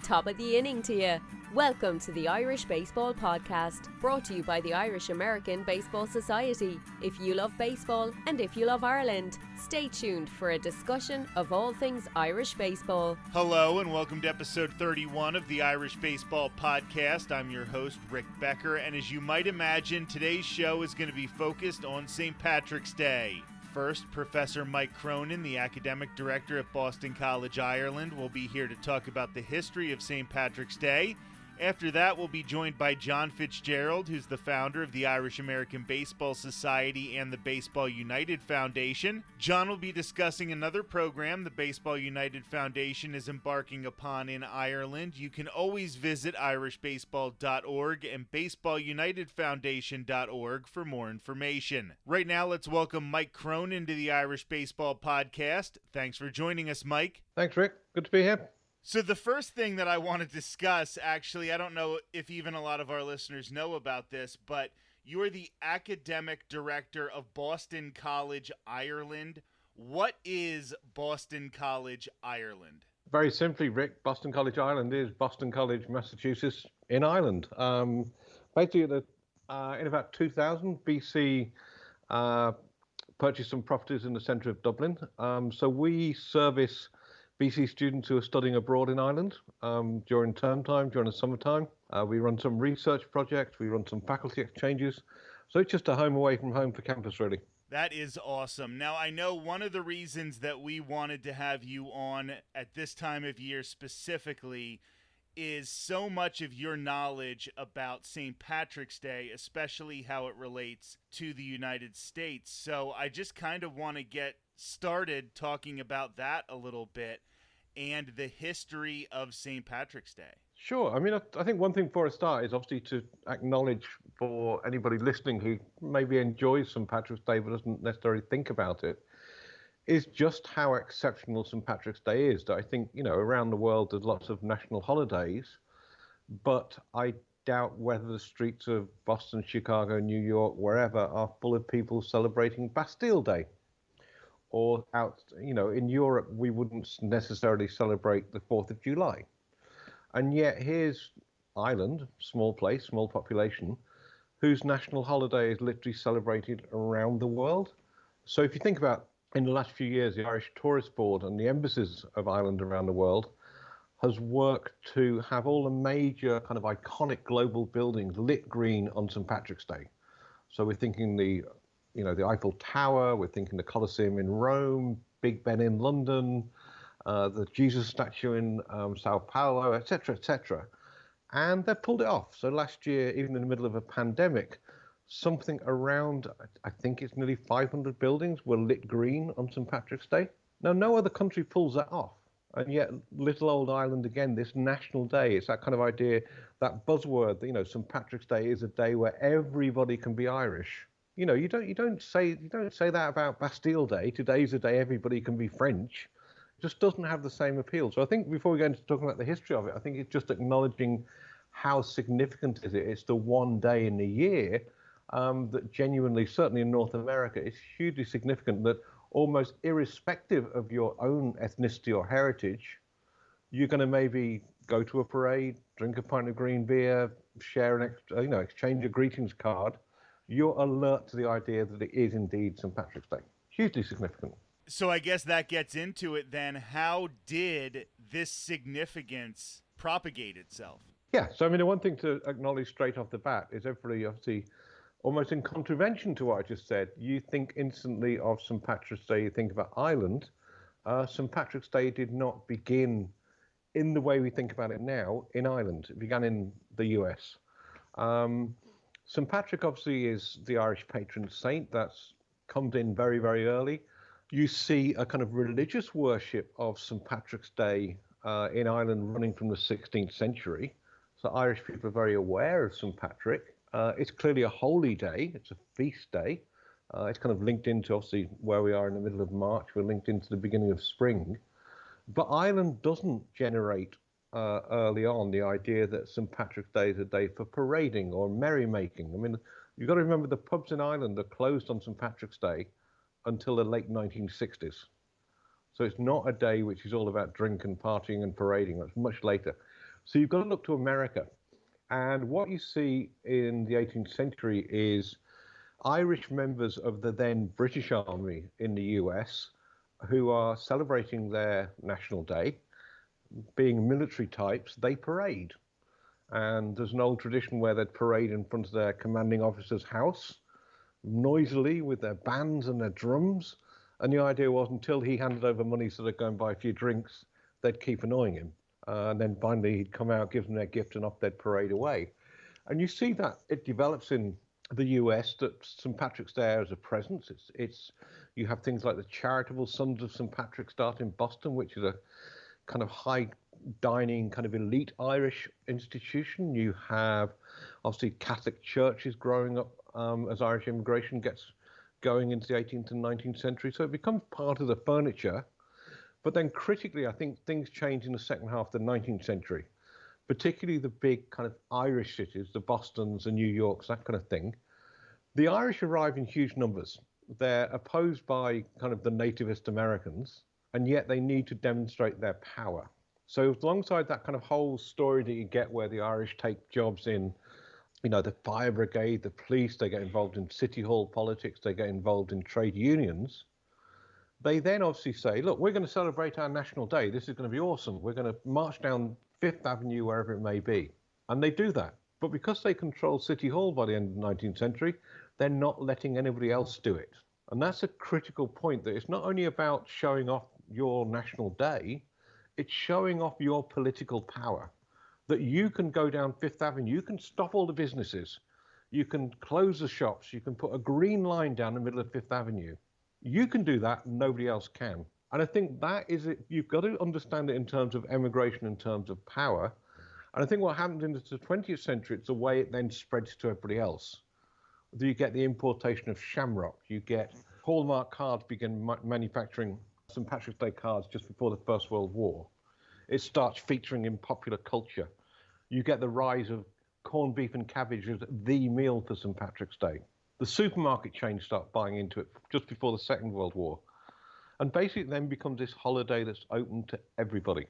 Top of the inning to you. Welcome to the Irish Baseball Podcast, brought to you by the Irish American Baseball Society. If you love baseball and if you love Ireland, stay tuned for a discussion of all things Irish baseball. Hello and welcome to episode 31 of the Irish Baseball Podcast. I'm your host, Rick Becker, and as you might imagine, today's show is going to be focused on St. Patrick's Day. First, Professor Mike Cronin, the academic director at Boston College, Ireland, will be here to talk about the history of St. Patrick's Day. After that, we'll be joined by John Fitzgerald, who's the founder of the Irish American Baseball Society and the Baseball United Foundation. John will be discussing another program the Baseball United Foundation is embarking upon in Ireland. You can always visit irishbaseball.org and baseballunitedfoundation.org for more information. Right now, let's welcome Mike Cronin to the Irish Baseball Podcast. Thanks for joining us, Mike. Thanks, Rick. Good to be here. So the first thing that I want to discuss, actually, I don't know if even a lot of our listeners know about this, but you are the academic director of Boston College, Ireland. What is Boston College, Ireland? Very simply, Rick, Boston College, Ireland is Boston College, Massachusetts in Ireland. Basically, in about 2000, BC purchased some properties in the centre of Dublin. So we service BC students who are studying abroad in Ireland during term time, during the summertime. We run some research projects, we run some faculty exchanges. So it's just a home away from home for campus, really. That is awesome. Now, I know one of the reasons that we wanted to have you on at this time of year specifically is so much of your knowledge about St. Patrick's Day, especially how it relates to the United States. So I just kind of want to get started talking about that a little bit and the history of St. Patrick's Day. Sure. I mean, I think one thing before I start is obviously to acknowledge for anybody listening who maybe enjoys St. Patrick's Day but doesn't necessarily think about it, is just how exceptional St. Patrick's Day is. I think, around the world there's lots of national holidays, but I doubt whether the streets of Boston, Chicago, New York, wherever are full of people celebrating Bastille Day. Or in Europe, we wouldn't necessarily celebrate the 4th of July. And yet here's Ireland, small place, small population, whose national holiday is literally celebrated around the world. So if you think about in the last few years, the Irish Tourist Board and the embassies of Ireland around the world has worked to have all the major kind of iconic global buildings lit green on St. Patrick's Day. So we're thinking the Eiffel Tower, we're thinking the Colosseum in Rome, Big Ben in London, the Jesus statue in Sao Paulo, etc., etc. And they've pulled it off. So last year, even in the middle of a pandemic, something around, I think it's nearly 500 buildings were lit green on St. Patrick's Day. Now, no other country pulls that off. And yet, little old Ireland, again, this national day, it's that kind of idea, that buzzword that, St. Patrick's Day is a day where everybody can be Irish. You don't say that about Bastille Day. Today's the day everybody can be French. It just doesn't have the same appeal. So I think before we go into talking about the history of it, I think it's just acknowledging how significant is it. It's the one day in the year that genuinely, certainly in North America, is hugely significant that almost irrespective of your own ethnicity or heritage, you're going to maybe go to a parade, drink a pint of green beer, share exchange a greetings card. You're alert to the idea that it is indeed St. Patrick's Day. Hugely significant. So I guess that gets into it then. How did this significance propagate itself? Yeah, so I mean, the one thing to acknowledge straight off the bat is everybody obviously almost in contravention to what I just said. You think instantly of St. Patrick's Day, you think about Ireland. St. Patrick's Day did not begin in the way we think about it now in Ireland. It began in the US. St. Patrick obviously is the Irish patron saint. That's come in very, very early. You see a kind of religious worship of St. Patrick's Day in Ireland running from the 16th century. So Irish people are very aware of St. Patrick. It's clearly a holy day. It's a feast day. It's kind of linked into, obviously, where we are in the middle of March. We're linked into the beginning of spring. But Ireland doesn't generate early on the idea that St. Patrick's Day is a day for parading or merrymaking. I mean, you've got to remember the pubs in Ireland are closed on St. Patrick's Day until the late 1960s. So it's not a day which is all about drink and partying and parading. That's much later. So you've got to look to America. And what you see in the 18th century is Irish members of the then British Army in the US who are celebrating their National Day. Being military types, they parade. And there's an old tradition where they'd parade in front of their commanding officer's house, noisily with their bands and their drums. And the idea was until he handed over money so they'd go and buy a few drinks, they'd keep annoying him. And then finally he'd come out, give them their gift, and off they'd parade away. And you see that it develops in the US that St. Patrick's Day is a presence. You have things like the Charitable Sons of St. Patrick start in Boston, which is a kind of high dining, kind of elite Irish institution. You have obviously Catholic churches growing up as Irish immigration gets going into the 18th and 19th century. So it becomes part of the furniture. But then critically, I think things change in the second half of the 19th century, particularly the big kind of Irish cities, the Bostons, the New Yorks, that kind of thing. The Irish arrive in huge numbers. They're opposed by kind of the nativist Americans, and yet they need to demonstrate their power. So alongside that kind of whole story that you get where the Irish take jobs in, the fire brigade, the police, they get involved in city hall politics, they get involved in trade unions. They then obviously say, look, we're going to celebrate our National Day. This is going to be awesome. We're going to march down Fifth Avenue, wherever it may be. And they do that. But because they control City Hall by the end of the 19th century, they're not letting anybody else do it. And that's a critical point, that it's not only about showing off your National Day, it's showing off your political power. That you can go down Fifth Avenue, you can stop all the businesses, you can close the shops, you can put a green line down the middle of Fifth Avenue. You can do that, nobody else can. And I think that is it. You've got to understand it in terms of emigration, in terms of power. And I think what happens in the 20th century, it's the way it then spreads to everybody else. You get the importation of shamrock. You get Hallmark cards begin manufacturing St. Patrick's Day cards just before the First World War. It starts featuring in popular culture. You get the rise of corned beef and cabbage as the meal for St. Patrick's Day. The supermarket chains start buying into it just before the Second World War. And basically it then becomes this holiday that's open to everybody.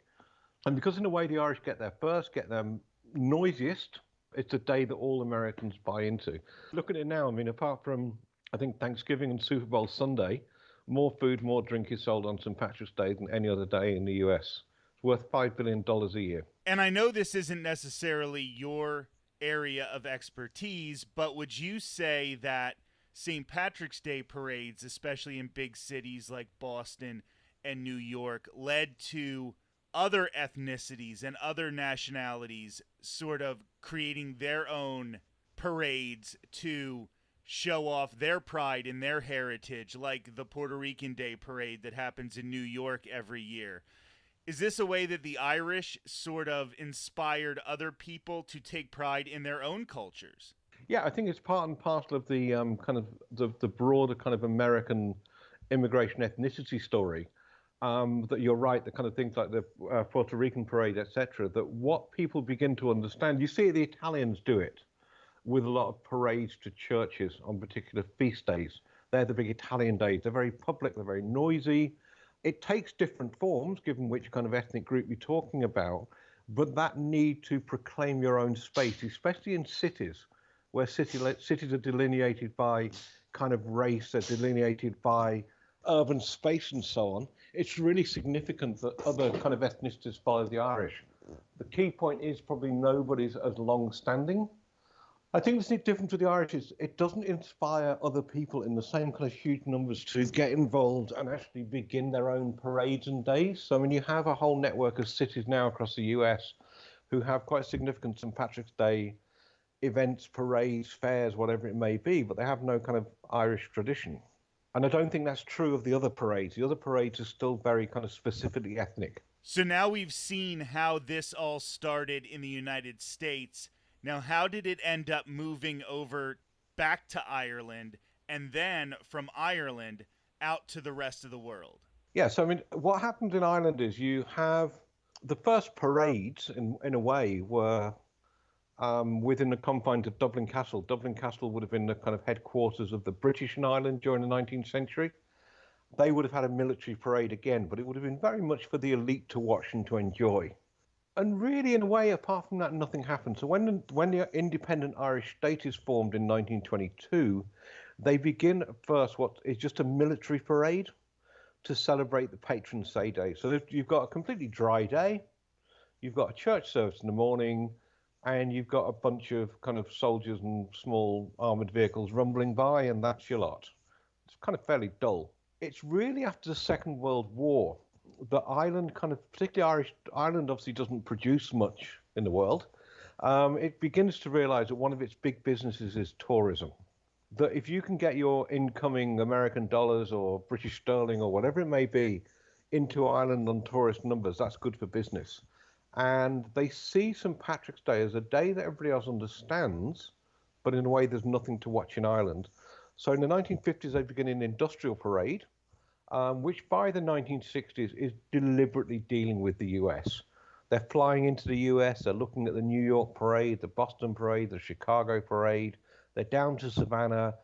And because in a way the Irish get there first, get them noisiest, it's a day that all Americans buy into. Look at it now. I mean, apart from, I think, Thanksgiving and Super Bowl Sunday, more food, more drink is sold on St. Patrick's Day than any other day in the US. It's worth $5 billion a year. And I know this isn't necessarily your area of expertise, but would you say that St. Patrick's Day parades, especially in big cities like Boston and New York, led to other ethnicities and other nationalities sort of creating their own parades to show off their pride in their heritage, like the Puerto Rican Day parade that happens in New York every year? Is this a way that the Irish sort of inspired other people to take pride in their own cultures? Yeah, I think it's part and parcel of the kind of the broader kind of American immigration ethnicity story. That you're right, the kind of things like the Puerto Rican parade, etc. That what people begin to understand, you see the Italians do it with a lot of parades to churches on particular feast days. They're the big Italian days. They're very public. They're very noisy. It takes different forms, given which kind of ethnic group you're talking about, but that need to proclaim your own space, especially in cities, where cities are delineated by kind of race, they're delineated by urban space and so on. It's really significant that other kind of ethnicities follow the Irish. The key point is probably nobody's as long-standing. I think the difference with the Irish is it doesn't inspire other people in the same kind of huge numbers to get involved and actually begin their own parades and days. So, I mean, you have a whole network of cities now across the US who have quite significant St. Patrick's Day events, parades, fairs, whatever it may be, but they have no kind of Irish tradition. And I don't think that's true of the other parades. The other parades are still very kind of specifically ethnic. So now we've seen how this all started in the United States. Now, how did it end up moving over back to Ireland and then from Ireland out to the rest of the world? Yeah, so I mean, what happened in Ireland is you have the first parades, in a way, were within the confines of Dublin Castle. Dublin Castle would have been the kind of headquarters of the British in Ireland during the 19th century. They would have had a military parade again, but it would have been very much for the elite to watch and to enjoy. And really, in a way, apart from that, nothing happened. So when the independent Irish state is formed in 1922, they begin at first what is just a military parade to celebrate the patron saint day. So you've got a completely dry day, you've got a church service in the morning, and you've got a bunch of kind of soldiers and small armored vehicles rumbling by, and that's your lot. It's kind of fairly dull. It's really after the Second World War that Ireland kind of, particularly Ireland obviously doesn't produce much in the world. It begins to realize that one of its big businesses is tourism. That if you can get your incoming American dollars or British sterling or whatever it may be into Ireland on tourist numbers, that's good for business. And they see St. Patrick's Day as a day that everybody else understands, but in a way there's nothing to watch in Ireland. So in the 1950s, they begin an industrial parade, which by the 1960s is deliberately dealing with the US. They're flying into the US, they're looking at the New York parade, the Boston parade, the Chicago parade, they're down to Savannah.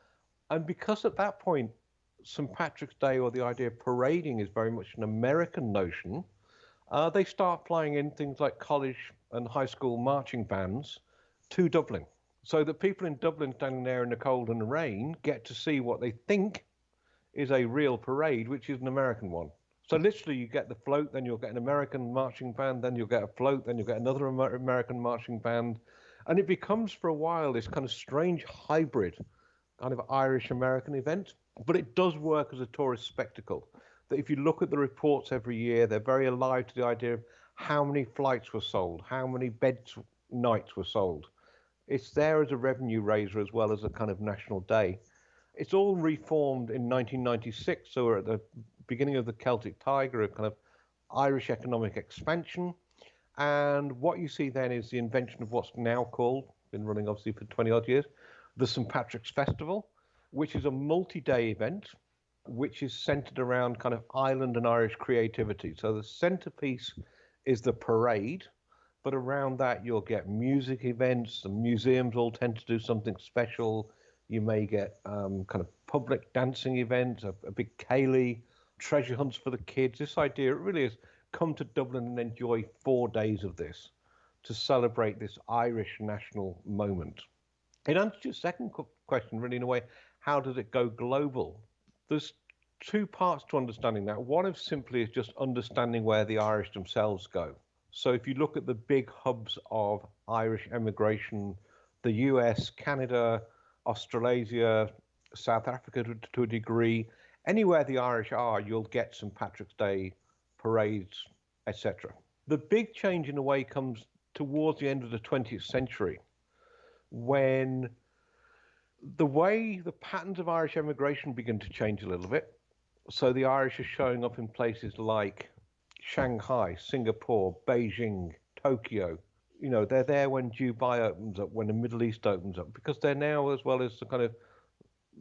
And because at that point, St. Patrick's Day or the idea of parading is very much an American notion, they start flying in things like college and high school marching bands to Dublin. So that people in Dublin standing there in the cold and the rain get to see what they think is a real parade, which is an American one. So literally you get the float, then you'll get an American marching band, then you'll get a float, then you'll get another American marching band. And it becomes for a while this kind of strange hybrid kind of Irish-American event. But it does work as a tourist spectacle. That if you look at the reports every year, they're very alive to the idea of how many flights were sold, how many beds nights were sold. It's there as a revenue raiser as well as a kind of national day. It's all reformed in 1996, so we're at the beginning of the Celtic Tiger, a kind of Irish economic expansion. And what you see then is the invention of what's now called, been running obviously for 20 odd years, the St. Patrick's Festival, which is a multi-day event, which is centered around kind of Ireland and Irish creativity. So the centerpiece is the parade, but around that you'll get music events, the museums all tend to do something special. You may get kind of public dancing events, a big ceilidh, treasure hunts for the kids. This idea, it really is come to Dublin and enjoy 4 days of this to celebrate this Irish national moment. It answers your second question, really, in a way, how does it go global? There's two parts to understanding that. One is simply is just understanding where the Irish themselves go. So if you look at the big hubs of Irish emigration, the US, Canada, Australasia, South Africa to a degree, anywhere the Irish are, you'll get St. Patrick's Day parades, etc. The big change in a way comes towards the end of the 20th century when the way the patterns of Irish emigration begin to change a little bit. So the Irish are showing up in places like Shanghai, Singapore, Beijing, Tokyo. You know, they're there when Dubai opens up, when the Middle East opens up, because they're now, as well as the kind of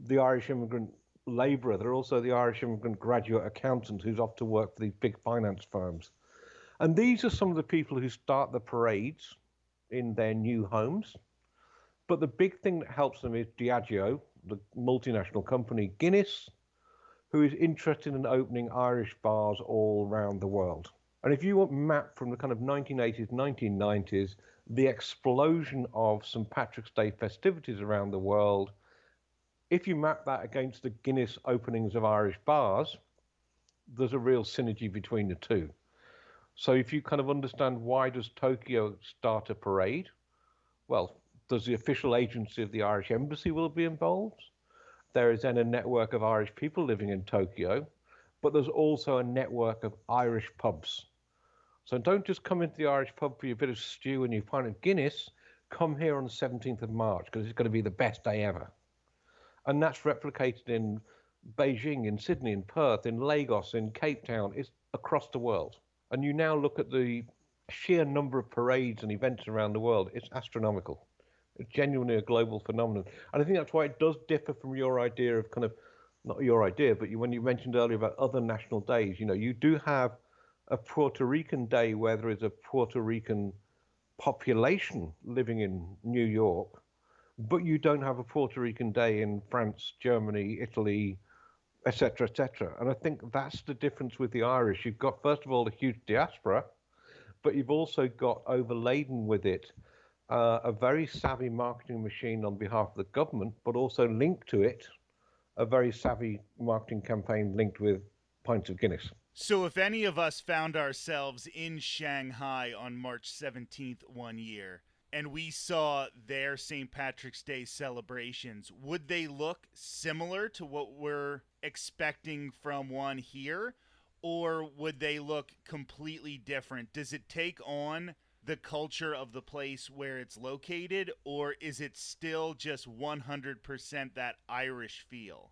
the Irish immigrant labourer, they're also the Irish immigrant graduate accountant who's off to work for these big finance firms. And these are some of the people who start the parades in their new homes. But the big thing that helps them is Diageo, the multinational company, Guinness, who is interested in opening Irish bars all around the world. And if you want map from the kind of 1980s, 1990s, the explosion of St. Patrick's Day festivities around the world, if you map that against the Guinness openings of Irish bars, there's a real synergy between the two. So if you kind of understand why does Tokyo start a parade, well, does the official agency of the Irish Embassy will be involved? There is then a network of Irish people living in Tokyo, but there's also a network of Irish pubs. So don't just come into the Irish pub for your bit of stew and your pint of Guinness. Come here on the 17th of March because it's going to be the best day ever. And that's replicated in Beijing, in Sydney, in Perth, in Lagos, in Cape Town. It's across the world. And you now look at the sheer number of parades and events around the world. It's astronomical. It's genuinely a global phenomenon. And I think that's why it does differ from your idea of kind of, not your idea, but when you mentioned earlier about other national days, you know, you do have a Puerto Rican day where there is a Puerto Rican population living in New York, but you don't have a Puerto Rican day in France, Germany, Italy, etc., etc. And I think that's the difference with the Irish. You've got, first of all, a huge diaspora, but you've also got overladen with it a very savvy marketing machine on behalf of the government, but also linked to it a very savvy marketing campaign linked with pints of Guinness. So if any of us found ourselves in Shanghai on March 17th one year, and we saw their St. Patrick's Day celebrations, would they look similar to what we're expecting from one here? Or would they look completely different? Does it take on the culture of the place where it's located, or is it still just 100% that Irish feel?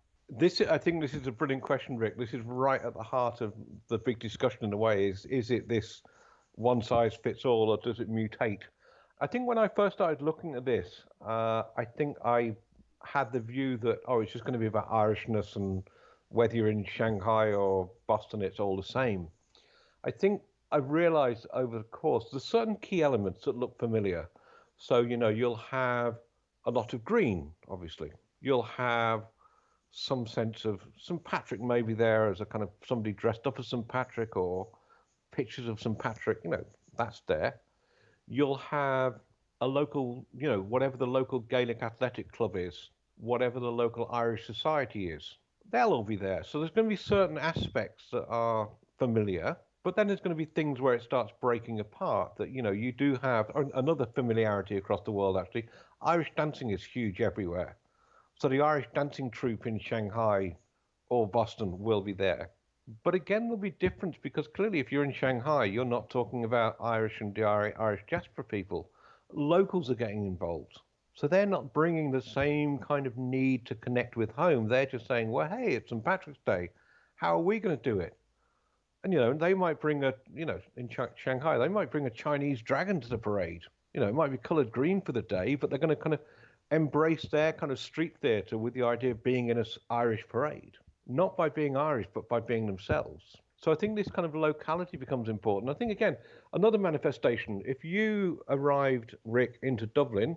I think this is a brilliant question, Rick. This is right at the heart of the big discussion in a way. Is it this one size fits all, or does it mutate? I think when I first started looking at this, I think I had the view that, it's just going to be about Irishness, and whether you're in Shanghai or Boston, it's all the same. I think I've realized over the course, there's certain key elements that look familiar. So, you'll have a lot of green, obviously. You'll have some sense of St. Patrick maybe there as a kind of somebody dressed up as St. Patrick, or pictures of St. Patrick, that's there. You'll have a local, whatever the local Gaelic athletic club is, whatever the local Irish society is, they'll all be there. So there's going to be certain aspects that are familiar, but then there's going to be things where it starts breaking apart that, you do have another familiarity across the world, actually. Irish dancing is huge everywhere. So the Irish dancing troupe in Shanghai or Boston will be there. But again, there'll be difference, because clearly if you're in Shanghai, you're not talking about Irish and Irish diaspora people. Locals are getting involved. So they're not bringing the same kind of need to connect with home. They're just saying, well, hey, it's St. Patrick's Day. How are we going to do it? And, they might bring in Shanghai, they might bring a Chinese dragon to the parade. It might be colored green for the day, but they're going to kind of embrace their kind of street theatre with the idea of being in an Irish parade, not by being Irish, but by being themselves. So I think this kind of locality becomes important. I think, again, another manifestation, if you arrived, Rick, into Dublin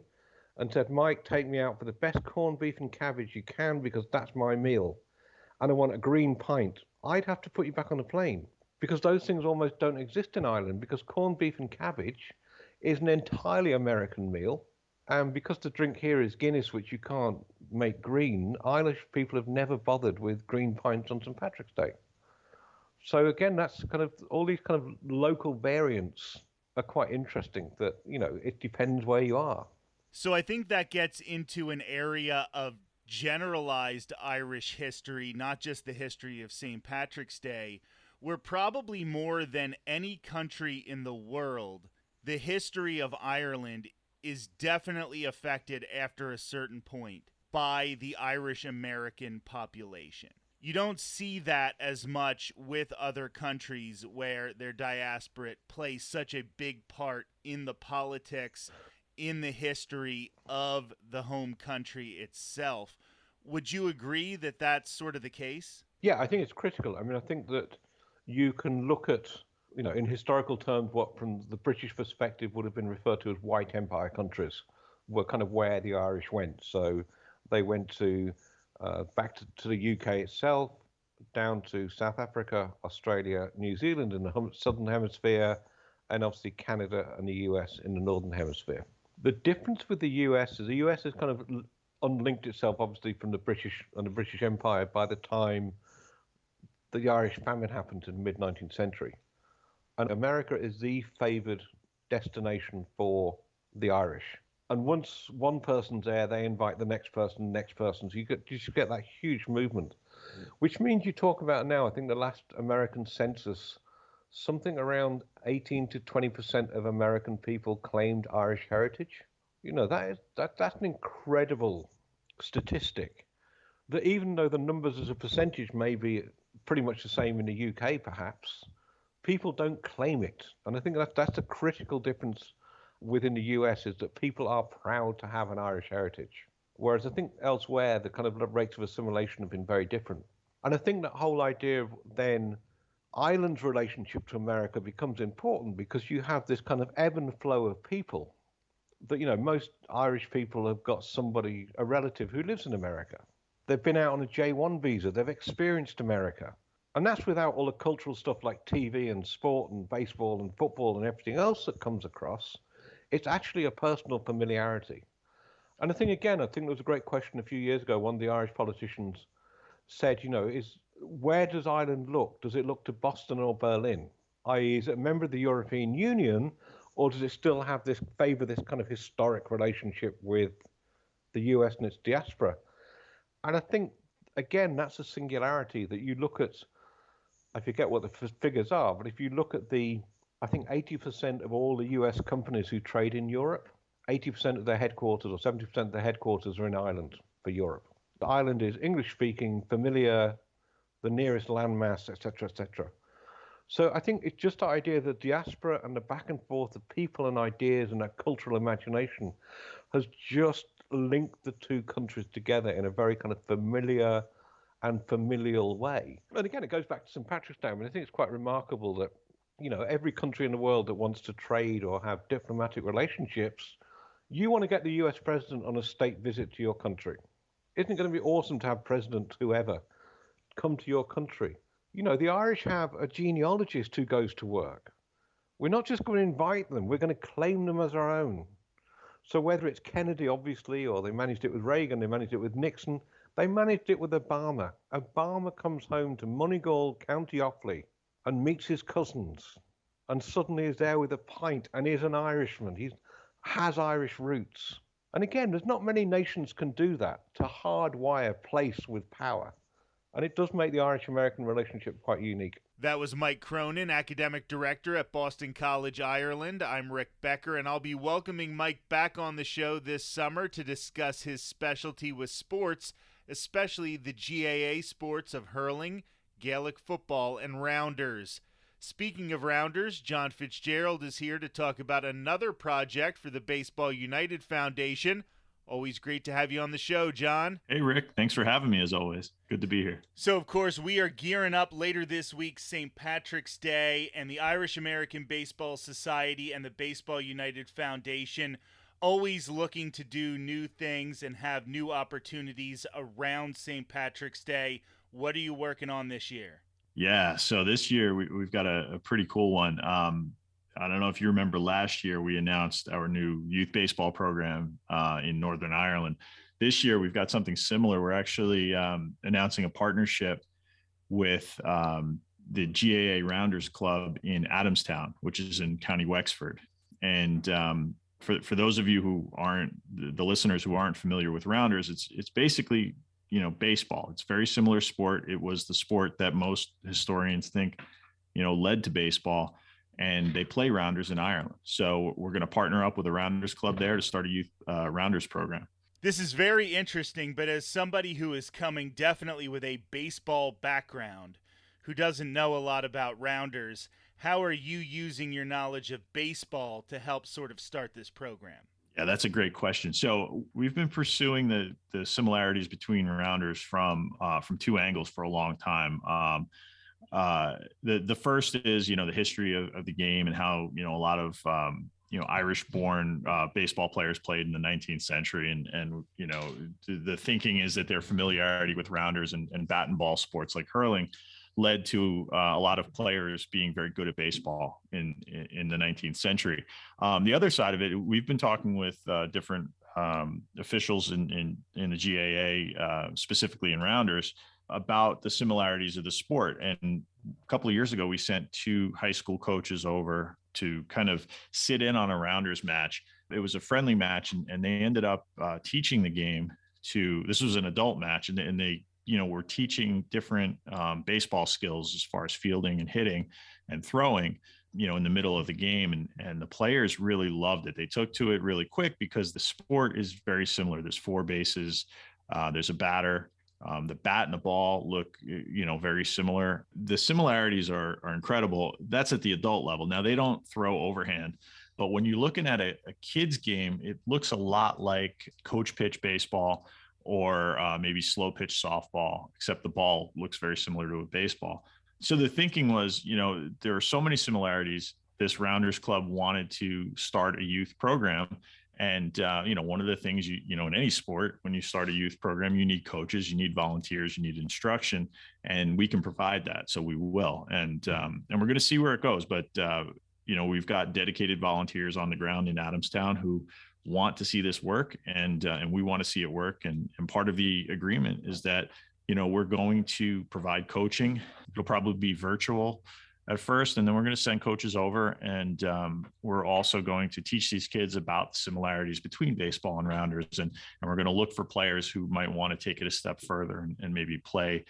and said, Mike, take me out for the best corned beef and cabbage you can, because that's my meal, and I want a green pint, I'd have to put you back on a plane, because those things almost don't exist in Ireland, because corned beef and cabbage is an entirely American meal. And because the drink here is Guinness, which you can't make green, Irish people have never bothered with green pints on St. Patrick's Day. So again, that's kind of, all these kind of local variants are quite interesting, that, it depends where you are. So I think that gets into an area of generalized Irish history, not just the history of St. Patrick's Day, where probably more than any country in the world, the history of Ireland is definitely affected after a certain point by the Irish American population. You don't see that as much with other countries where their diaspora plays such a big part in the politics, in the history of the home country itself. Would you agree that that's sort of the case? Yeah, I think it's critical. I mean, I think that you can look at, in historical terms, what from the British perspective would have been referred to as white empire countries, were kind of where the Irish went. So they went to back to the UK itself, down to South Africa, Australia, New Zealand in the southern hemisphere, and obviously Canada and the US in the northern hemisphere. The difference with the US is the US has kind of unlinked itself, obviously, from the British and the British Empire by the time the Irish famine happened in the mid-19th century. And America is the favoured destination for the Irish. And once one person's there, they invite the next person. So you just get that huge movement, which means you talk about now, I think the last American census, something around 18 to 20% of American people claimed Irish heritage. That's an incredible statistic, that even though the numbers as a percentage may be pretty much the same in the UK, perhaps, people don't claim it. And I think that's a critical difference within the US, is that people are proud to have an Irish heritage. Whereas I think elsewhere, the kind of rates of assimilation have been very different. And I think that whole idea of then Ireland's relationship to America becomes important, because you have this kind of ebb and flow of people that, most Irish people have got somebody, a relative who lives in America. They've been out on a J1 visa. They've experienced America. And that's without all the cultural stuff like TV and sport and baseball and football and everything else that comes across. It's actually a personal familiarity. And I think, again, I think there was a great question a few years ago. One of the Irish politicians said, is where does Ireland look? Does it look to Boston or Berlin? I.e., is it a member of the European Union, or does it still have this kind of historic relationship with the US and its diaspora? And I think, again, that's a singularity that you look at. I forget what the figures are, but if you look at I think 80% of all the US companies who trade in Europe, 80% of their headquarters or 70% of their headquarters are in Ireland for Europe. The island is English speaking, familiar, the nearest landmass, etc., etc. So I think it's just the idea that diaspora and the back and forth of people and ideas and that cultural imagination has just linked the two countries together in a very kind of familiar and familial way. And again, it goes back to St. Patrick's Day. I mean, I think it's quite remarkable that, every country in the world that wants to trade or have diplomatic relationships, you want to get the US president on a state visit to your country. Isn't it going to be awesome to have President whoever come to your country? The Irish have a genealogist who goes to work. We're not just going to invite them, we're going to claim them as our own. So whether it's Kennedy, obviously, or they managed it with Reagan, they managed it with Nixon, they managed it with Obama. Obama comes home to Moneygall, County Offaly, and meets his cousins, and suddenly is there with a pint, and is an Irishman. He has Irish roots. And again, there's not many nations can do that, to hardwire place with power. And it does make the Irish-American relationship quite unique. That was Mike Cronin, Academic Director at Boston College, Ireland. I'm Rick Becker, and I'll be welcoming Mike back on the show this summer to discuss his specialty with sports, especially the GAA sports of hurling, Gaelic football, and rounders. Speaking of rounders, John Fitzgerald is here to talk about another project for the Baseball United Foundation. Always great to have you on the show, John. Hey, Rick. Thanks for having me, as always. Good to be here. So, of course, we are gearing up later this week, St. Patrick's Day, and the Irish American Baseball Society and the Baseball United Foundation always looking to do new things and have new opportunities around St. Patrick's Day. What are you working on this year? Yeah, so this year we've got a pretty cool one. I don't know if you remember last year, we announced our new youth baseball program in Northern Ireland. This year, we've got something similar. We're actually announcing a partnership with the GAA Rounders Club in Adamstown, which is in County Wexford. And for those of you who aren't, the listeners who aren't familiar with Rounders, it's basically, baseball. It's a very similar sport. It was the sport that most historians think, led to baseball. And they play rounders in Ireland. So we're going to partner up with a Rounders Club there to start a youth rounders program. This is very interesting, but as somebody who is coming definitely with a baseball background, who doesn't know a lot about rounders, how are you using your knowledge of baseball to help sort of start this program? Yeah, that's a great question. So we've been pursuing the similarities between rounders from two angles for a long time. The first is, the history of the game and how, a lot of, Irish-born baseball players played in the 19th century. And the thinking is that their familiarity with rounders and bat and ball sports like hurling led to a lot of players being very good at baseball in the 19th century. The other side of it, we've been talking with different officials in the GAA, specifically in rounders, about the similarities of the sport. And a couple of years ago, we sent 2 high school coaches over to kind of sit in on a rounders match. It was a friendly match, and they ended up teaching the game this was an adult match, and they were teaching different baseball skills as far as fielding and hitting and throwing, in the middle of the game. And the players really loved it. They took to it really quick because the sport is very similar. There's 4 bases. There's a batter. The bat and the ball look, very similar. The similarities are incredible. That's at the adult level. Now, they don't throw overhand, but when you're looking at a kid's game, it looks a lot like coach pitch baseball or maybe slow pitch softball, except the ball looks very similar to a baseball. So the thinking was, there are so many similarities. This Rounders Club wanted to start a youth program, And, one of the things in any sport, when you start a youth program, you need coaches, you need volunteers, you need instruction, and we can provide that. So we will. And we're going to see where it goes. But, we've got dedicated volunteers on the ground in Adamstown who want to see this work, and we want to see it work. And part of the agreement is that, we're going to provide coaching. It'll probably be virtual at first, and then we're going to send coaches over, and we're also going to teach these kids about the similarities between baseball and rounders, and we're going to look for players who might want to take it a step further and maybe play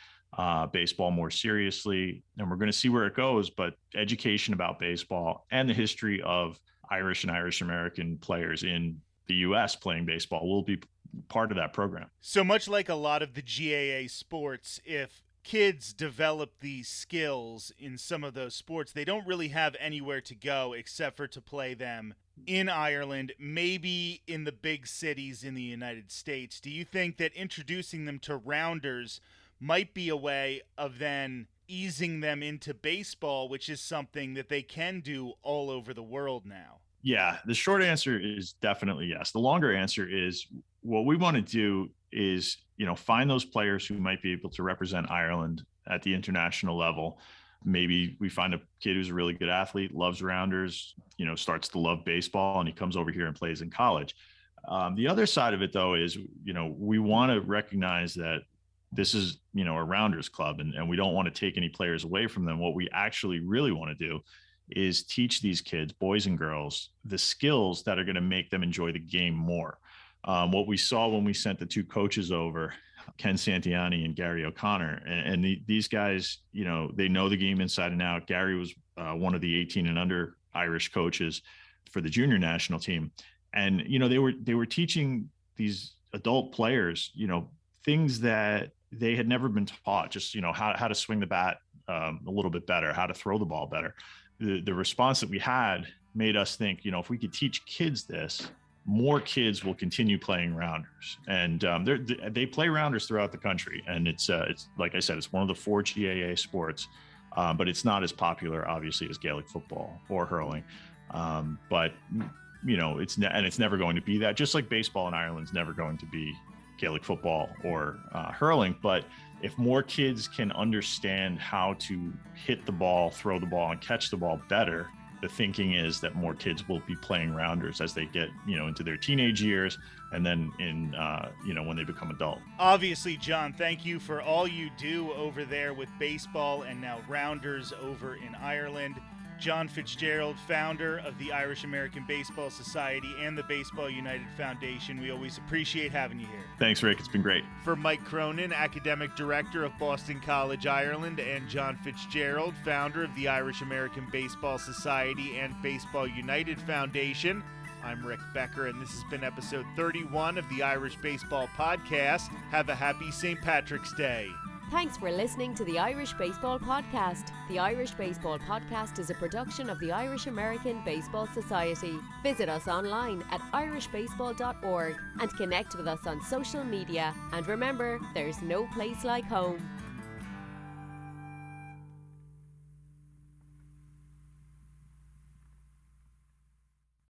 baseball more seriously. And we're going to see where it goes, but education about baseball and the history of Irish and Irish American players in the U.S. playing baseball will be part of that program. So much like a lot of the GAA sports, if kids develop these skills in some of those sports, they don't really have anywhere to go except for to play them in Ireland, maybe in the big cities in the United States. Do you think that introducing them to rounders might be a way of then easing them into baseball, which is something that they can do all over the world now? Yeah, the short answer is definitely yes. The longer answer is what we want to do is, find those players who might be able to represent Ireland at the international level. Maybe we find a kid who's a really good athlete, loves rounders, starts to love baseball, and he comes over here and plays in college. The other side of it, though, is, we want to recognize that this is, a rounders club, and we don't want to take any players away from them. What we actually really want to do is teach these kids, boys and girls, the skills that are going to make them enjoy the game more. What we saw when we sent the two coaches over, Ken Santiani and Gary O'Connor, and these guys, they know the game inside and out. Gary was one of the 18 and under Irish coaches for the junior national team. And, they were teaching these adult players, things that they had never been taught, just, how to swing the bat a little bit better, how to throw the ball better. The response that we had made us think, if we could teach kids this, more kids will continue playing rounders. And they play rounders throughout the country. And it's like I said, it's one of the 4 GAA sports, but it's not as popular, obviously, as Gaelic football or hurling. But it's never going to be that. Just like baseball in Ireland's never going to be Gaelic football or hurling. But if more kids can understand how to hit the ball, throw the ball, and catch the ball better, the thinking is that more kids will be playing rounders as they get, into their teenage years, and then in, when they become adult. Obviously, John, thank you for all you do over there with baseball and now rounders over in Ireland. John Fitzgerald, founder of the Irish American Baseball Society and the Baseball United Foundation. We always appreciate having you here. Thanks, Rick. It's been great. For Mike Cronin, academic director of Boston College, Ireland, and John Fitzgerald, founder of the Irish American Baseball Society and Baseball United Foundation, I'm Rick Becker, and this has been episode 31 of the Irish Baseball Podcast. Have a happy St. Patrick's Day. Thanks for listening to the Irish Baseball Podcast. The Irish Baseball Podcast is a production of the Irish American Baseball Society. Visit us online at irishbaseball.org and connect with us on social media. And remember, there's no place like home.